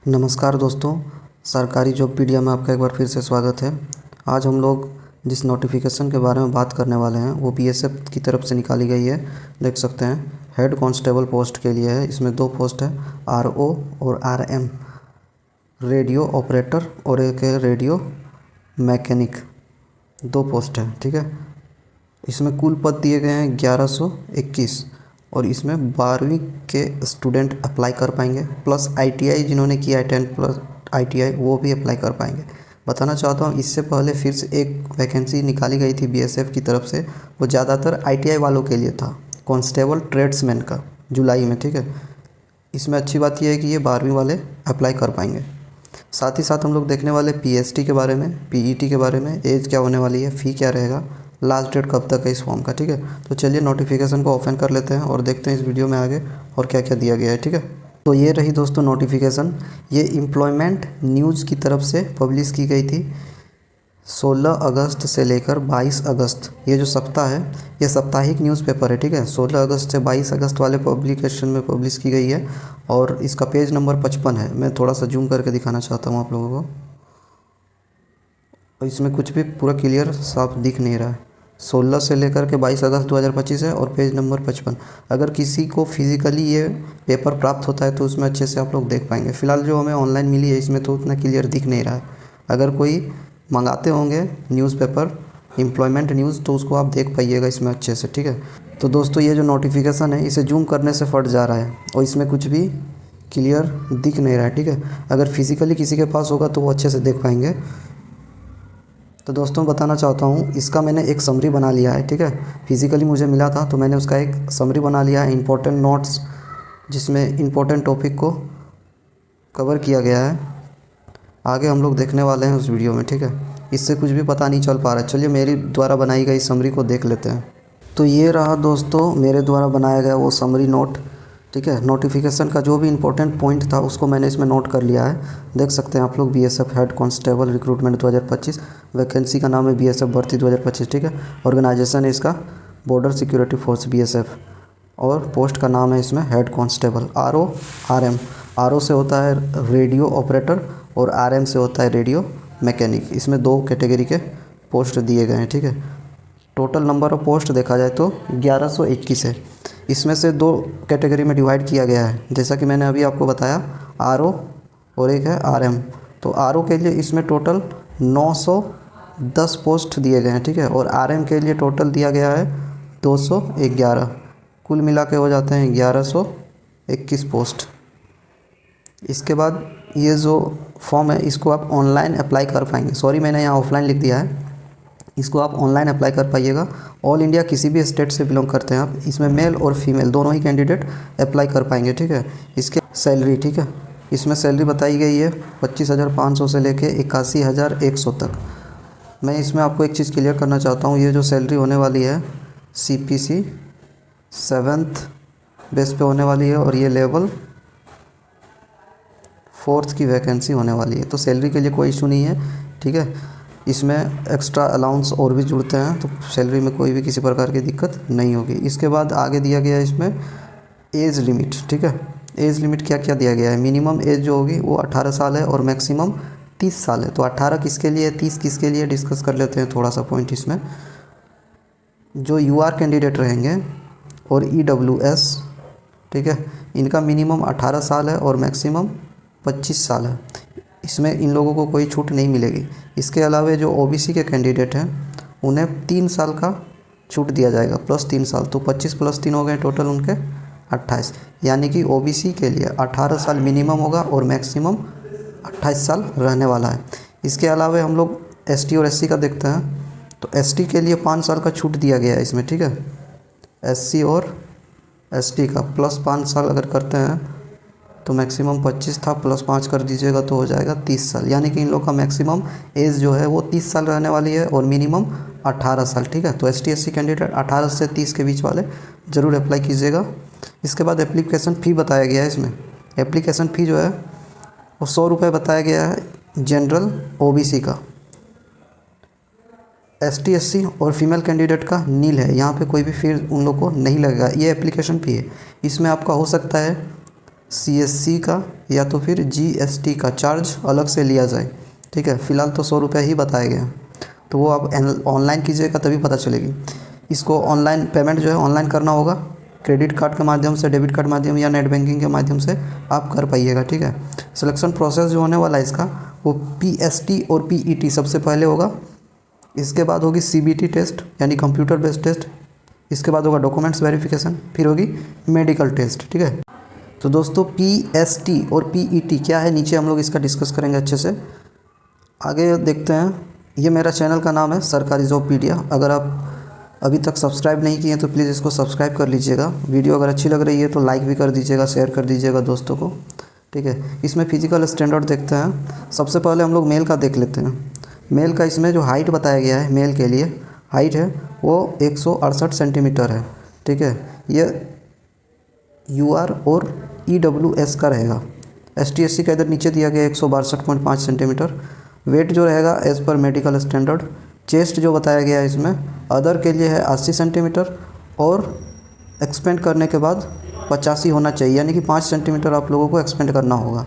नमस्कार दोस्तों, सरकारी जॉब पीडिया में आपका एक बार फिर से स्वागत है। आज हम लोग जिस नोटिफिकेशन के बारे में बात करने वाले हैं वो बीएसएफ की तरफ से निकाली गई है। देख सकते हैं हेड कांस्टेबल पोस्ट के लिए है। इसमें दो पोस्ट है, आरओ और आरएम, रेडियो ऑपरेटर और एक है रेडियो मैकेनिक। दो पोस्ट है, ठीक है। इसमें कुल पद दिए गए हैं 1121 और इसमें 12वीं के स्टूडेंट अप्लाई कर पाएंगे, प्लस आईटीआई जिन्होंने किया है 10 प्लस आईटीआई वो भी अप्लाई कर पाएंगे। बताना चाहता हूँ इससे पहले फिर से एक वैकेंसी निकाली गई थी बीएसएफ की तरफ से, वो ज़्यादातर आईटीआई वालों के लिए था, कांस्टेबल ट्रेड्समैन का, जुलाई में, ठीक है। इसमें अच्छी बात यह है कि ये 12वीं वाले अप्लाई कर पाएंगे। साथ ही साथ हम लोग देखने वाले पीएसटी के बारे में, पीईटी के बारे में, एज क्या होने वाली है, फ़ी क्या रहेगा, लास्ट डेट कब तक है इस फॉर्म का, ठीक है। तो चलिए नोटिफिकेशन को ओपन कर लेते हैं और देखते हैं इस वीडियो में आगे और क्या क्या दिया गया है, ठीक है। तो ये रही दोस्तों नोटिफिकेशन। ये एम्प्लॉयमेंट न्यूज़ की तरफ से पब्लिश की गई थी 16 अगस्त से लेकर 22 अगस्त। ये जो सप्ताह है ये साप्ताहिक न्यूज़पेपर है, ठीक है। 16 अगस्त से 22 अगस्त वाले पब्लिकेशन में पब्लिश की गई है और इसका पेज नंबर 55 है। मैं थोड़ा सा जूम करके दिखाना चाहता हूँ आप लोगों को, और इसमें कुछ भी पूरा क्लियर साफ दिख नहीं रहा है। 16 से लेकर के 22 अगस्त 2025 है और पेज नंबर 55। अगर किसी को फिज़िकली ये पेपर प्राप्त होता है तो उसमें अच्छे से आप लोग देख पाएंगे। फ़िलहाल जो हमें ऑनलाइन मिली है इसमें तो उतना क्लियर दिख नहीं रहा है। अगर कोई मंगाते होंगे न्यूज़पेपर एम्प्लॉयमेंट न्यूज़ तो उसको आप देख पाइएगा इसमें अच्छे से, ठीक है। तो दोस्तों ये जो नोटिफिकेशन है इसे जूम करने से फट जा रहा है और इसमें कुछ भी क्लियर दिख नहीं रहा है, ठीक है। अगर फिज़िकली किसी के पास होगा तो वो अच्छे से देख पाएंगे। तो दोस्तों बताना चाहता हूँ इसका मैंने एक समरी बना लिया है, ठीक है। फिज़िकली मुझे मिला था तो मैंने उसका एक समरी बना लिया है, इंपॉर्टेंट नोट्स, जिसमें इंपॉर्टेंट टॉपिक को कवर किया गया है। आगे हम लोग देखने वाले हैं उस वीडियो में, ठीक है। इससे कुछ भी पता नहीं चल पा रहा है। चलिए मेरी द्वारा बनाई गई समरी को देख लेते हैं। तो ये रहा दोस्तों मेरे द्वारा बनाया गया वो समरी नोट, ठीक है। नोटिफिकेशन का जो भी इंपॉर्टेंट पॉइंट था उसको मैंने इसमें नोट कर लिया है। देख सकते हैं आप लोग, BSF head constable recruitment 2025, vacancy का नाम है बीएसएफ भर्ती 2025, ठीक है। ऑर्गेनाइजेशन है इसका बॉर्डर सिक्योरिटी फोर्स बीएसएफ और पोस्ट का नाम है इसमें head constable. RO RM, RO से होता है रेडियो ऑपरेटर और आरएम से होता है रेडियो मैकेनिक। इसमें दो कैटेगरी के पोस्ट दिए गए हैं, ठीक है। टोटल नंबर ऑफ पोस्ट देखा जाए तो 1121 है। इसमें से दो कैटेगरी में डिवाइड किया गया है, जैसा कि मैंने अभी आपको बताया, आरओ और एक है आरएम। तो आरओ के लिए इसमें टोटल 910 पोस्ट दिए गए हैं, ठीक है। और आरएम के लिए टोटल दिया गया है 211। कुल मिला के हो जाते हैं 1121 पोस्ट। इसके बाद ये जो फॉर्म है इसको आप ऑनलाइन अप्लाई कर पाएंगे। सॉरी मैंने यहाँ ऑफलाइन लिख दिया है, इसको आप ऑनलाइन अप्लाई कर पाइएगा। ऑल इंडिया किसी भी स्टेट से बिलोंग करते हैं आप, इसमें मेल और फीमेल दोनों ही कैंडिडेट अप्लाई कर पाएंगे, ठीक है। इसके सैलरी, ठीक है, इसमें सैलरी बताई गई है 25,500 से लेके 81,100 तक। मैं इसमें आपको एक चीज़ क्लियर करना चाहता हूँ, ये जो सैलरी होने वाली है CPC 7th बेस पे होने वाली है और ये लेवल 4th की वैकेंसी होने वाली है। तो सैलरी के लिए कोई इशू नहीं है, ठीक है। इसमें एक्स्ट्रा अलाउंस और भी जुड़ते हैं तो सैलरी में कोई भी किसी प्रकार की दिक्कत नहीं होगी। इसके बाद आगे दिया गया है इसमें एज लिमिट, ठीक है। एज लिमिट क्या क्या दिया गया है, मिनिमम एज जो होगी वो 18 साल है और मैक्सिमम 30 साल है। तो 18 किसके लिए, 30 किसके लिए, डिस्कस कर लेते हैं थोड़ा सा पॉइंट इसमें। जो UR कैंडिडेट रहेंगे और EWS, ठीक है, इनका मिनिमम 18 साल है और मैक्सिमम 25 साल है। इसमें इन लोगों को कोई छूट नहीं मिलेगी। इसके अलावा जो OBC के कैंडिडेट हैं उन्हें 3 साल का छूट दिया जाएगा, प्लस 3 साल, तो 25 प्लस 3 हो गए टोटल उनके 28। यानी कि OBC के लिए 18 साल मिनिमम होगा और मैक्सिमम 28 साल रहने वाला है। इसके अलावा हम लोग ST और SC का देखते हैं, तो ST के लिए 5 साल का छूट दिया गया है इसमें, ठीक है। SC और ST का प्लस 5 साल अगर करते हैं तो मैक्सिमम 25 था, प्लस 5 कर दीजिएगा तो हो जाएगा 30 साल। यानी कि इन लोग का मैक्सिमम एज जो है वो 30 साल रहने वाली है और मिनिमम 18 साल, ठीक है। तो ST SC कैंडिडेट 18 से 30 के बीच वाले ज़रूर अप्लाई कीजिएगा। इसके बाद एप्लीकेशन फ़ी बताया गया है इसमें। एप्लीकेशन फ़ी जो है वो 100 रुपये बताया गया है जनरल OBC का। ST SC और फीमेल कैंडिडेट का नील है, यहाँ पे कोई भी फीस उन लोग को नहीं लगेगा। ये एप्लीकेशन फ़ी है, इसमें आपका हो सकता है CSC का या तो फिर GST का चार्ज अलग से लिया जाए। ठीक है, फ़िलहाल तो 100 रुपये ही बताया गया, तो वो आप ऑनलाइन कीजिएगा तभी पता चलेगी। इसको ऑनलाइन पेमेंट जो है ऑनलाइन करना होगा, क्रेडिट कार्ड के माध्यम से, डेबिट कार्ड माध्यम या नेट बैंकिंग के माध्यम से आप कर पाइएगा। ठीक है, सिलेक्शन प्रोसेस जो होने वाला है इसका वो PST और PET सबसे पहले होगा, इसके बाद होगी CBT टेस्ट यानी कंप्यूटर बेस्ड टेस्ट, इसके बाद होगा डॉक्यूमेंट्स वेरिफिकेशन, फिर होगी मेडिकल टेस्ट। ठीक है, तो दोस्तों PST और PET क्या है नीचे हम लोग इसका डिस्कस करेंगे अच्छे से। आगे देखते हैं। ये मेरा चैनल का नाम है सरकारी जॉबपीडिया। अगर आप अभी तक सब्सक्राइब नहीं किए हैं तो प्लीज़ इसको सब्सक्राइब कर लीजिएगा। वीडियो अगर अच्छी लग रही है तो लाइक भी कर दीजिएगा, शेयर कर दीजिएगा दोस्तों को। ठीक है, इसमें फिजिकल स्टैंडर्ड देखते हैं। सबसे पहले हम लोग मेल का देख लेते हैं। मेल का इसमें जो हाइट बताया गया है, मेल के लिए हाइट है वो 168 सेंटीमीटर है। ठीक है, ये UR और EWS का रहेगा। ST SC का इधर नीचे दिया गया 162.5 सेंटीमीटर। वेट जो रहेगा एज़ पर मेडिकल स्टैंडर्ड। चेस्ट जो बताया गया है इसमें अदर के लिए है 80 सेंटीमीटर और एक्सपेंड करने के बाद 85 होना चाहिए, यानी कि 5 सेंटीमीटर आप लोगों को एक्सपेंड करना होगा।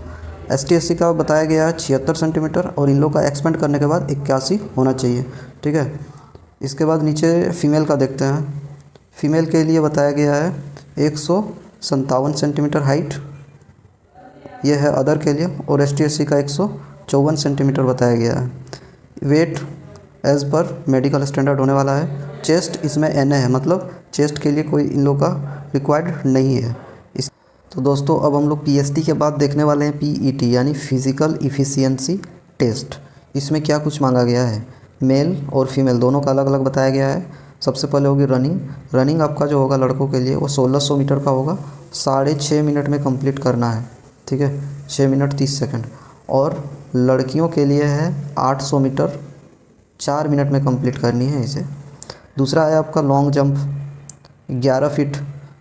ST SC का बताया गया है 76 सेंटीमीटर और इन लोग का एक्सपेंड करने के बाद 81 होना चाहिए। ठीक है, इसके बाद नीचे फीमेल का देखते हैं। फीमेल के लिए बताया गया है 157 सेंटीमीटर हाइट, ये है अदर के लिए, और ST SC का 154 सेंटीमीटर बताया गया है। वेट एज़ पर मेडिकल स्टैंडर्ड होने वाला है। चेस्ट इसमें NA है, मतलब चेस्ट के लिए कोई इन लोग का रिक्वायर्ड नहीं है। इस तो दोस्तों अब हम लोग PST के बाद देखने वाले हैं PET यानी फिज़िकल इफ़िशियंसी टेस्ट। इसमें क्या कुछ मांगा गया है, मेल और फीमेल दोनों का अलग अलग बताया गया है। सबसे पहले होगी रनिंग। रनिंग आपका जो होगा लड़कों के लिए वो 1600 मीटर का होगा, 6.5 मिनट में कंप्लीट करना है। ठीक है, 6 मिनट 30 सेकंड। और लड़कियों के लिए है 800 मीटर, 4 मिनट में कंप्लीट करनी है इसे। दूसरा है आपका लॉन्ग जंप, 11 फीट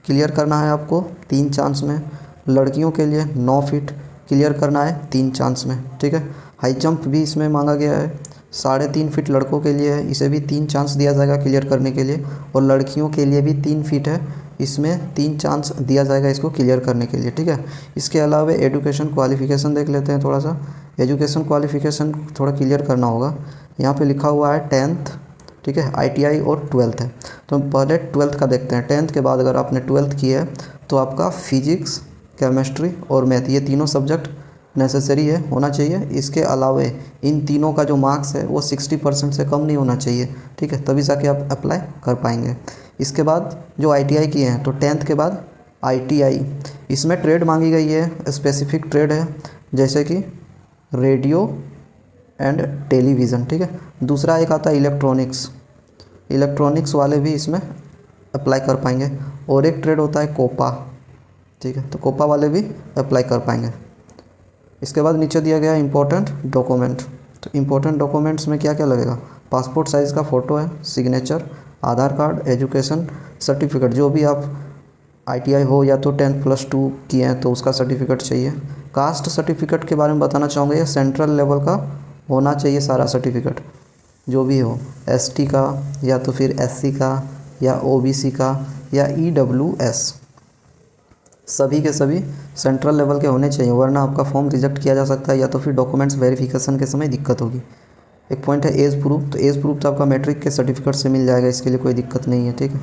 क्लियर करना है आपको 3 चांस में। लड़कियों के लिए 9 फीट क्लियर करना है 3 चांस में। ठीक है, हाई जंप भी इसमें मांगा गया है, 3.5 फीट लड़कों के लिए है, इसे भी 3 चांस दिया जाएगा क्लियर करने के लिए। और लड़कियों के लिए भी 3 फीट है, इसमें 3 चांस दिया जाएगा इसको क्लियर करने के लिए। ठीक है, इसके अलावा एजुकेशन क्वालिफ़िकेशन देख लेते हैं थोड़ा सा। एजुकेशन क्वालिफ़िकेशन थोड़ा क्लियर करना होगा। यहाँ पे लिखा हुआ है 10th, ठीक है, ITI और 12th है। तो पहले 12th का देखते हैं। 10th के बाद अगर आपने 12th की है तो आपका फिजिक्स, केमिस्ट्री और मैथ ये तीनों सब्जेक्ट नेसेसरी है, होना चाहिए। इसके अलावा इन तीनों का जो मार्क्स है वो 60% से कम नहीं होना चाहिए। ठीक है, तभी जाके आप अप्लाई कर पाएंगे। इसके बाद जो ITI किए हैं तो 10th के बाद ITI, इसमें ट्रेड मांगी गई है, स्पेसिफिक ट्रेड है, जैसे कि रेडियो एंड टेलीविज़न। ठीक है, दूसरा एक आता है इलेक्ट्रॉनिक्स, इलेक्ट्रॉनिक्स वाले भी इसमें अप्लाई कर पाएंगे। और एक ट्रेड होता है कोपा। ठीक है, तो कोपा वाले भी अप्लाई कर पाएंगे। इसके बाद नीचे दिया गया है इम्पोर्टेंट डॉक्यूमेंट। तो इम्पोर्टेंट डॉक्यूमेंट्स में क्या क्या लगेगा, पासपोर्ट साइज़ का फ़ोटो है, सिग्नेचर, आधार कार्ड, एजुकेशन सर्टिफिकेट, जो भी आप ITI हो या तो 10+2 किए हैं तो उसका सर्टिफिकेट चाहिए। कास्ट सर्टिफिकेट के बारे में बताना चाहूँगा, ये सेंट्रल लेवल का होना चाहिए सारा सर्टिफिकेट, जो भी हो, ST का या तो फिर SC का या OBC का या EWS, सभी के सभी सेंट्रल लेवल के होने चाहिए, वरना आपका फॉर्म रिजेक्ट किया जा सकता है या तो फिर डॉक्यूमेंट्स वेरिफिकेशन के समय दिक्कत होगी। एक पॉइंट है एज प्रूफ, तो एज प्रूफ तो आपका मैट्रिक के सर्टिफिकेट से मिल जाएगा, इसके लिए कोई दिक्कत नहीं है। ठीक है,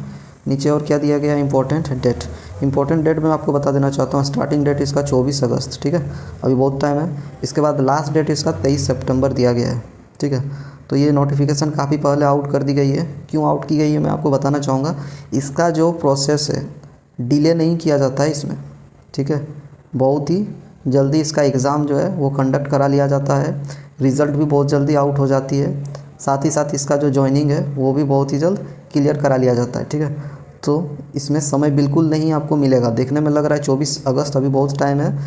नीचे और क्या दिया गया है, इंपॉर्टेंट डेट। इंपॉर्टेंट डेट मैं आपको बता देना चाहता हूँ, स्टार्टिंग डेट इसका 24 अगस्त। ठीक है, अभी बहुत टाइम है। इसके बाद लास्ट डेट इसका 23 सितंबर दिया गया है। ठीक है, तो ये नोटिफिकेशन काफ़ी पहले आउट कर दी गई है। क्यों आउट की गई है मैं आपको बताना चाहूँगा। इसका जो प्रोसेस है डिले नहीं किया जाता है इसमें। ठीक है, बहुत ही जल्दी इसका एग्ज़ाम जो है वो कंडक्ट करा लिया जाता है, रिज़ल्ट भी बहुत जल्दी आउट हो जाती है, साथ ही साथ इसका जो जॉइनिंग है वो भी बहुत ही जल्द क्लियर करा लिया जाता है। ठीक है, तो इसमें समय बिल्कुल नहीं आपको मिलेगा। देखने में लग रहा है 24 अगस्त, अभी बहुत टाइम है।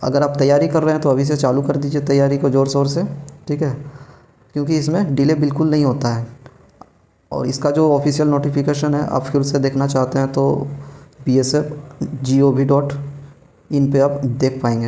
अगर आप तैयारी कर रहे हैं तो अभी से चालू कर दीजिए तैयारी को ज़ोर शोर से। ठीक है, क्योंकि इसमें डिले बिल्कुल नहीं होता है। और इसका जो ऑफिशियल नोटिफिकेशन है आप फिर से देखना चाहते हैं तो BSF.gov.in पे आप देख पाएंगे।